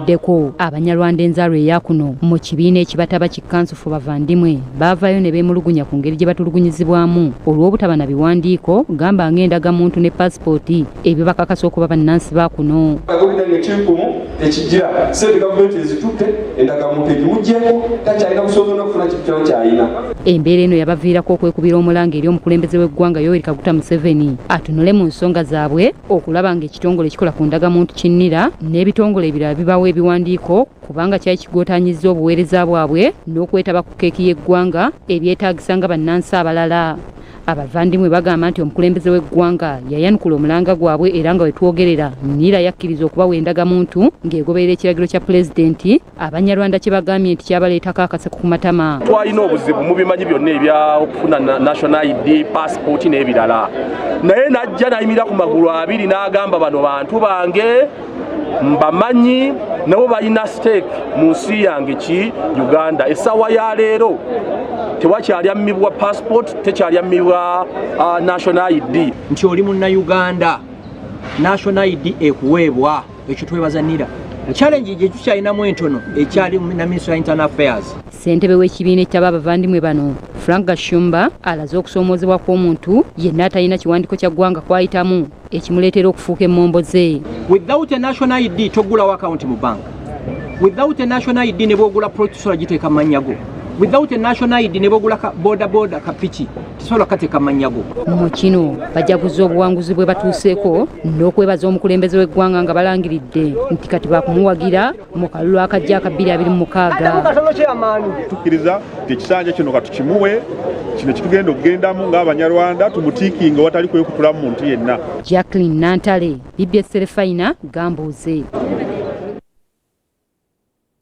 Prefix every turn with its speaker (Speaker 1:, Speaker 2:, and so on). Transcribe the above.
Speaker 1: baguddeko. Abanyarwanda enzaalwa eyakuno mu kibiina ekibataba ki Council for Bavandimwe baavaayo ne beemulugunya ku ngeri gye batulugunyizibwamu olw'obutaba na biwandiiko gamba ng'endagamuntu ne paasipooti ebyo bakakasa okuba bannansi ba kuno.
Speaker 2: Ekijja sente gavumenti ezitutte endagamuntu egimugyeko takyalina busobozi n'okufuna kintu kyonna kyalina.
Speaker 1: Embeera eno yabaviirako okwekubira omulanga eri omukulembeze w'eggwanga Yoweri Kaguta Museveni atunule mu nsonga zaabwe okulaba ng'ekitongole ekikola ku ndagamuntu kinnira n'ebitongole ebirala bibawa ebiwandiiko kubanga kyali kigootaanyizza obuweereza bwabwe n'okwetaba ku keeki y'eggwanga ebyetaagisa nga bannansi abalala. Abavandimwe bagamba nti omukulembeze w'eggwanga yayanukula omulanga gwabwe era nga wetwogerera NIRA yakkiriza okubawa endagamuntu ng'egoberera ekiragiro kya pulezidenti. Abanyarwanda kye bagambye nti kyabaleetako akaseko ku matama.
Speaker 3: Twalina obuzibu mu bimanyi byonna ebya okufuna national ID, passport n'ebirala, naye najja nayimirira ku magulu abiri n'agamba bano bantu bange mbamanyi nabo balina stake mu nsi yange ki Uganda. Essaawa ya leero tewakyalyammibwa passport, tekyalyamibwa national ID.
Speaker 4: Nti oli munnayuganda national ID ekuweebwa, ekyo twebaza NIRA. Challenge gye tukyalinamu entono ekyali na Ministry of Internal Affairs.
Speaker 1: Ssentebe w'ekibiina ekitaba abavandimwe bano Frank Gashumba alaze okusoomoozebwa kw'omuntu yenna atalina kiwandiiko kya ggwanga kwayitamu ekimuleetera okufuuka emmombo ze.
Speaker 4: Without a national ID togulawo account mu bank. Without a national ID ne bwogula protosola giteeka mannyago. Without a national ID ne bwogula boda kapiki tisobola kateeka mannyago.
Speaker 1: Mu kino bajaguza obuwanguzi bwe batuuseeko n'okwebaza omukulembeze w'eggwanga nga balangiridde nti kati baakumuwagira mu kalulu akajja aka 2026.
Speaker 5: Tukkiriza nti ekisanja kino katukimuwe, kino kitugenda okugendamu ng'Abanyarwanda tumutiikinga watali kwekutulamu muntu yenna.
Speaker 1: Jacqueline Nantale, BBS Serefina, Gambuuze.